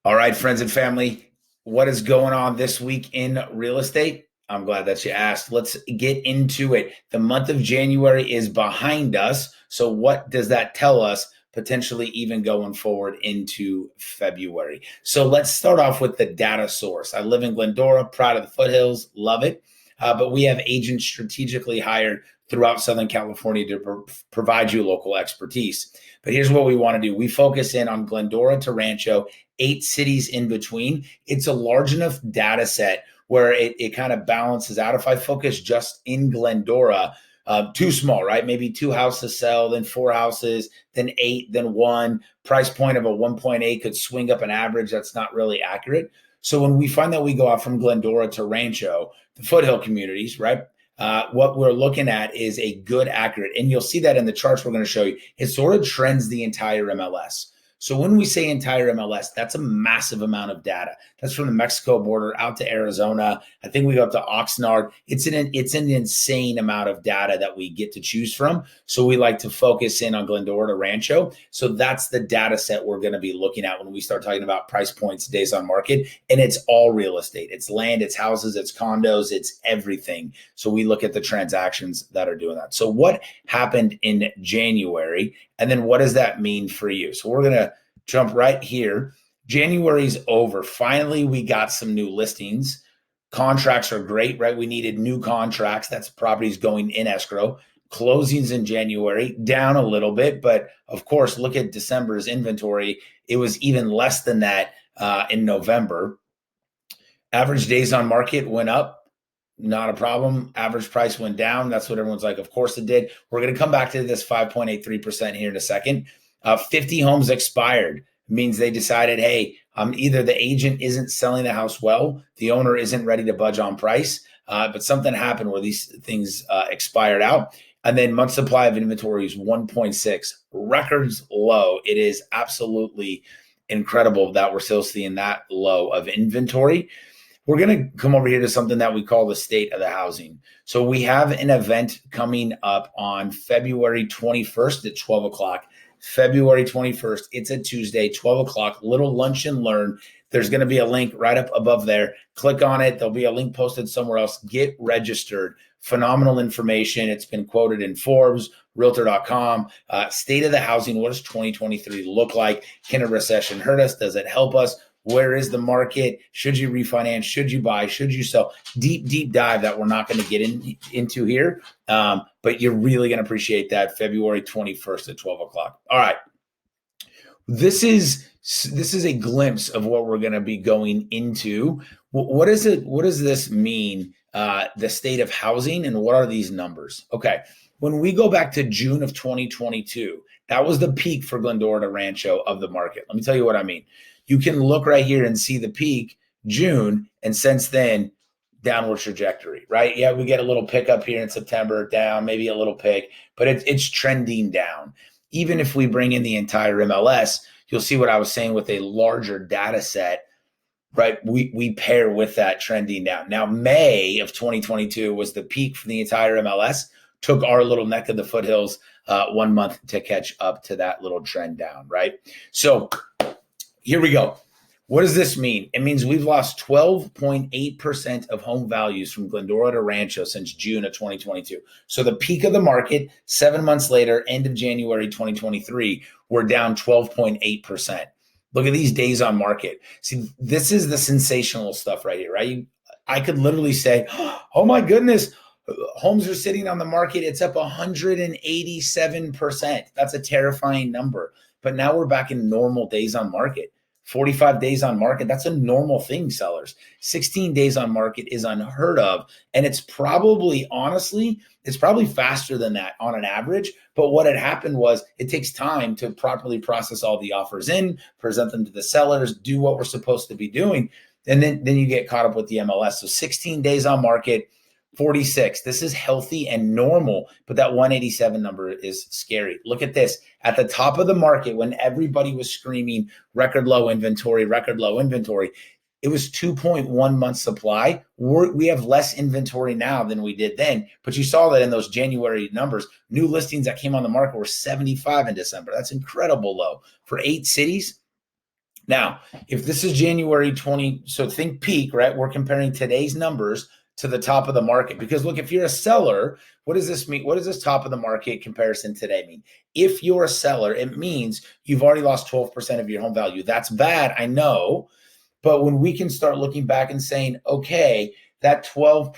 All right, friends and family, what is going on this week in real estate? I'm glad that you asked. Let's get into it. The month of January is behind us. So, what does that tell us potentially even going forward into February? So, let's start off with the data source. I live in Glendora, proud of the foothills, love it. But we have agents strategically hired throughout Southern California to provide you local expertise. But here's what we want to do. We focus in on Glendora to Rancho, 8 cities in between. It's a large enough data set where it kind of balances out. If I focus just in Glendora, too small, right? Maybe 2 houses sell, then 4 houses, then 8, then 1. Price point of a 1.8 could swing up an average. That's not really accurate. So when we find that we go out from Glendora to Rancho, the foothill communities, right? What we're looking at is a good, accurate, and you'll see that in the charts we're going to show you. It sort of trends the entire MLS. So when we say entire MLS, that's a massive amount of data. That's from the Mexico border out to Arizona. I think we go up to Oxnard. It's an insane amount of data that we get to choose from. So we like to focus in on Glendora to Rancho. So that's the data set we're going to be looking at when we start talking about price points, days on market, and it's all real estate. It's land, it's houses, it's condos, it's everything. So we look at the transactions that are doing that. So what happened in January? And then what does that mean for you? So we're going to jump right here. January's over. Finally, we got some new listings. Contracts are great, right? We needed new contracts. That's properties going in escrow. Closings in January down a little bit, but of course, look at December's inventory. It was even less than that in November. Average days on market went up. Not a problem. Average price went down. That's what everyone's like. Of course it did. We're going to come back to this 5.83% here in a second. 50 homes expired. Means they decided, hey, either the agent isn't selling the house well, the owner isn't ready to budge on price, but something happened where these things expired out. And then month supply of inventory is 1.6, records low. It is absolutely incredible that we're still seeing that low of inventory. We're going to come over here to something that we call the state of the housing. So we have an event coming up on February 21st at 12 o'clock. February 21st. It's a Tuesday, 12 o'clock, little lunch and learn. There's going to be a link right up above there. Click on it. There'll be a link posted somewhere else. Get registered. Phenomenal information. It's been quoted in Forbes, Realtor.com. State of the housing. What does 2023 look like? Can a recession hurt us? Does it help us? Where is the market? Should you refinance? Should you buy? Should you sell? Deep dive that we're not going to get into here. But you're really going to appreciate that February 21st at 12 o'clock. All right. This is a glimpse of what we're going to be going into. What does this mean? The state of housing, and what are these numbers? Okay. When we go back to June of 2022, that was the peak for Glendora to Rancho of the market. Let me tell you what I mean. You can look right here and see the peak June, and since then, downward trajectory, right? Yeah, we get a little pickup here in September, down, maybe a little pick, but it's trending down. Even if we bring in the entire MLS, you'll see what I was saying with a larger data set, right? We pair with that trending down. Now, May of 2022 was the peak for the entire MLS, took our little neck of the foothills 1 month to catch up to that little trend down, right? So here we go. What does this mean? It means we've lost 12.8% of home values from Glendora to Rancho since June of 2022. So the peak of the market, 7 months later, end of January 2023, we're down 12.8%. Look at these days on market. See, this is the sensational stuff right here, right? I could literally say, oh my goodness, homes are sitting on the market. It's up 187%. That's a terrifying number. But now we're back in normal days on market. 45 days on market, that's a normal thing, sellers. 16 days on market is unheard of. And it's probably, honestly, it's probably faster than that on an average. But what had happened was it takes time to properly process all the offers in, present them to the sellers, do what we're supposed to be doing. And then you get caught up with the MLS. So 16 days on market, 46. This is healthy and normal, but that 187 number is scary. Look at this. At the top of the market, when everybody was screaming record low inventory, it was 2.1 months supply. We have less inventory now than we did then, but you saw that in those January numbers. New listings that came on the market were 75 in December. That's incredible low. For 8 cities, Now, if this is January 20, so think peak, right? We're comparing today's numbers to the top of the market. Because look, if you're a seller, what does this mean? What does this top of the market comparison today mean? If you're a seller, it means you've already lost 12% of your home value. That's bad, I know. But when we can start looking back and saying, okay, that 12%,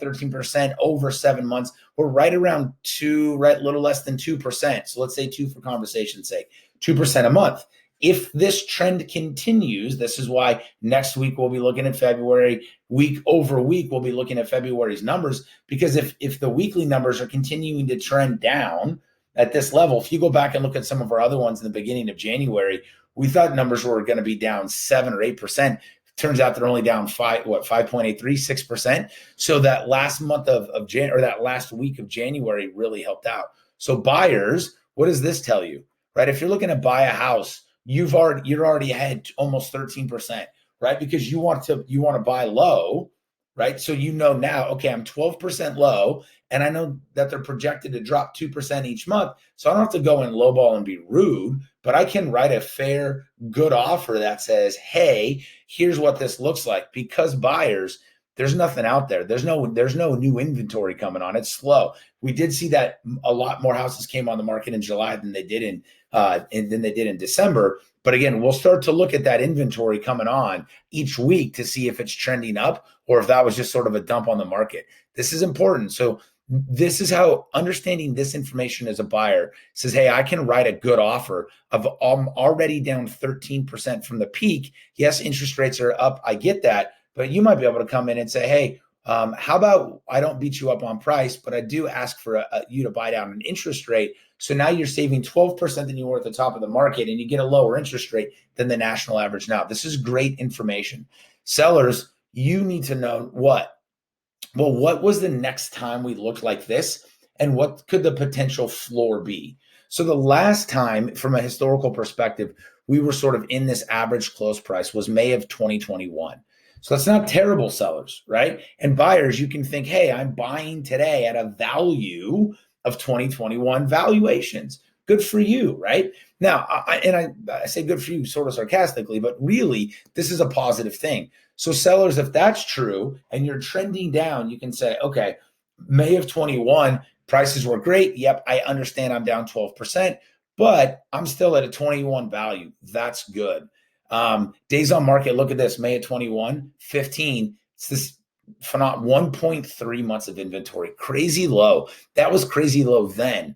13% over 7 months, we're right around two, right, a little less than 2%. So let's say two for conversation's sake, 2% a month. If this trend continues, this is why next week we'll be looking at February, week over week, we'll be looking at February's numbers, because if the weekly numbers are continuing to trend down at this level, if you go back and look at some of our other ones in the beginning of January, we thought numbers were going to be down 7 or 8%. Turns out they're only down 5.83, 6%. So that last month of January, or that last week of January really helped out. So buyers, what does this tell you? Right? If you're looking to buy a house, you're already ahead almost 13%, right? Because you want to buy low, right? So you know now, okay, I'm 12% low, and I know that they're projected to drop 2% each month. So I don't have to go and lowball and be rude, but I can write a fair, good offer that says, hey, here's what this looks like. Because buyers, there's nothing out there. There's no new inventory coming on. It's slow. We did see that a lot more houses came on the market in July than they did in December. But again, we'll start to look at that inventory coming on each week to see if it's trending up or if that was just sort of a dump on the market. This is important. So this is how understanding this information as a buyer says, hey, I can write a good offer of I'm already down 13% from the peak. Yes, interest rates are up. I get that. But you might be able to come in and say, hey, how about I don't beat you up on price, but I do ask for you to buy down an interest rate. So now you're saving 12% than you were at the top of the market, and you get a lower interest rate than the national average now. This is great information. Sellers, you need to know what was the next time we looked like this, and what could the potential floor be? So the last time, from a historical perspective, we were sort of in this average close price was May of 2021. So that's not terrible, sellers, right? And buyers, you can think, hey, I'm buying today at a value of 2021 valuations. Good for you, right? Now, I say good for you sort of sarcastically, but really, this is a positive thing. So sellers, if that's true and you're trending down, you can say, okay, May of 21, prices were great. Yep, I understand I'm down 12%, but I'm still at a 21 value. That's good. Days on market, look at this, May of 21, 15. It's this 1.3 months of inventory. Crazy low. That was crazy low then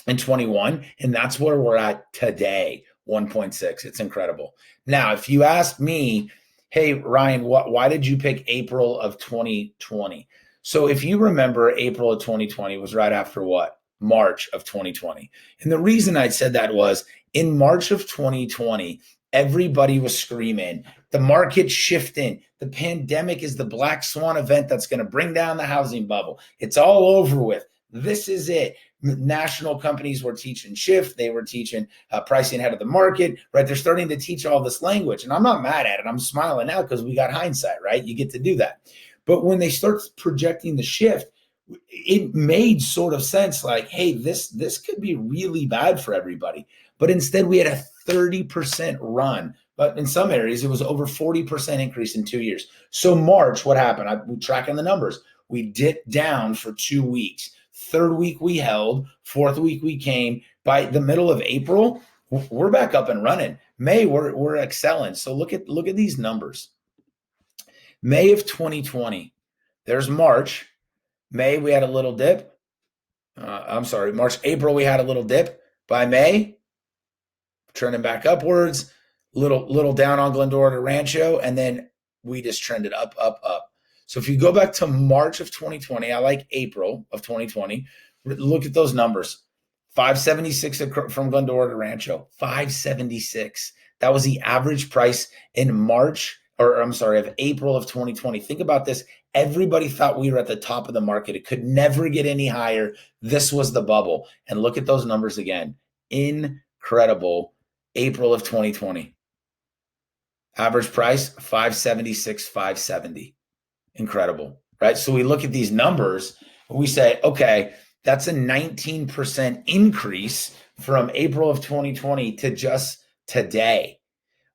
in 21, and that's where we're at today, 1.6. It's incredible. Now, if you ask me, hey, Ryan, why did you pick April of 2020? So if you remember, April of 2020 was right after what? March of 2020. And the reason I said that was in March of 2020, everybody was screaming, the market's shifting. The pandemic is the black swan event that's going to bring down the housing bubble. It's all over with. This is it. National companies were teaching shift. They were teaching pricing ahead of the market, right? They're starting to teach all this language. And I'm not mad at it. I'm smiling now because we got hindsight, right? You get to do that. But when they start projecting the shift, it made sort of sense like, hey, this could be really bad for everybody. But instead, we had a 30% run. But in some areas, it was over 40% increase in 2 years. So March, what happened? I'm tracking the numbers. We dipped down for 2 weeks. Third week we held. Fourth week we came. By the middle of April, we're back up and running. May, we're excelling. So look at these numbers. May of 2020. There's March. May, we had a little dip. March, April, we had a little dip. By May, trending back upwards, little down on Glendora and Rancho, and then we just trended up, up, up. So if you go back to March of 2020, I like April of 2020, look at those numbers. 576 from Glendora to Rancho, 576. That was the average price in of April of 2020. Think about this. Everybody thought we were at the top of the market. It could never get any higher. This was the bubble. And look at those numbers again. Incredible. April of 2020. Average price, 576, 570. Incredible, right? So we look at these numbers and we say, okay, that's a 19% increase from April of 2020 to just today,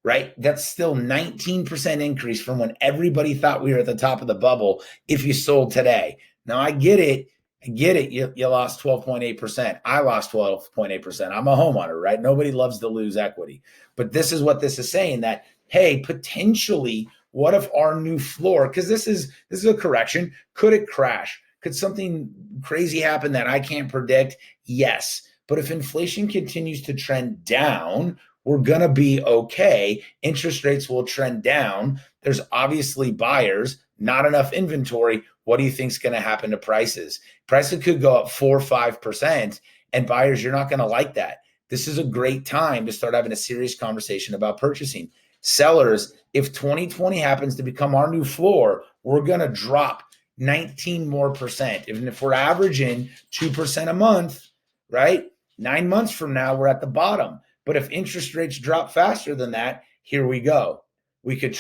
right? That's still 19% increase from when everybody thought we were at the top of the bubble if you sold today. Now, I get it. I get it. You lost 12.8%. I lost 12.8%. I'm a homeowner, right? Nobody loves to lose equity. But this is what this is saying, that, hey, potentially, what if our new floor, because this is a correction, could it crash? Could something crazy happen that I can't predict? Yes. But if inflation continues to trend down, we're going to be okay. Interest rates will trend down. There's obviously buyers, not enough inventory. What do you think is going to happen to prices? Prices could go up 4 or 5%, and buyers, you're not going to like that. This is a great time to start having a serious conversation about purchasing. Sellers, if 2020 happens to become our new floor, we're going to drop 19 more percent. Even if we're averaging 2% a month, right? 9 months from now, we're at the bottom. But if interest rates drop faster than that, here we go. We could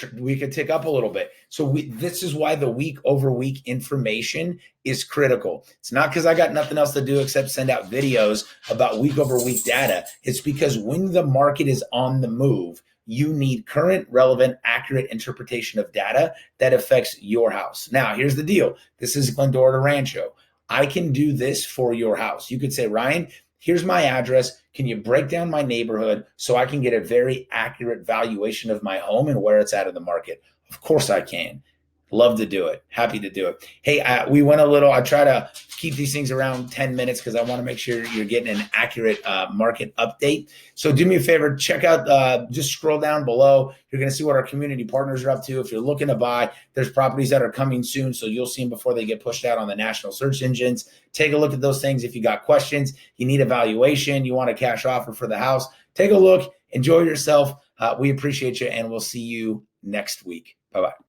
tick up a little bit. So this is why the week over week information is critical. It's not because I got nothing else to do except send out videos about week over week data. It's because when the market is on the move, you need current, relevant, accurate interpretation of data that affects your house. Now, here's the deal. This is Glendora and Rancho. I can do this for your house. You could say, Ryan, here's my address. Can you break down my neighborhood so I can get a very accurate valuation of my home and where it's at in the market? Of course I can. Love to do it. Happy to do it. Hey, we went a little, I try to keep these things around 10 minutes because I want to make sure you're getting an accurate market update. So do me a favor, check out, just scroll down below. You're going to see what our community partners are up to. If you're looking to buy, there's properties that are coming soon. So you'll see them before they get pushed out on the national search engines. Take a look at those things. If you got questions, you need a valuation, you want a cash offer for the house, take a look, enjoy yourself. We appreciate you, and we'll see you next week. Bye-bye.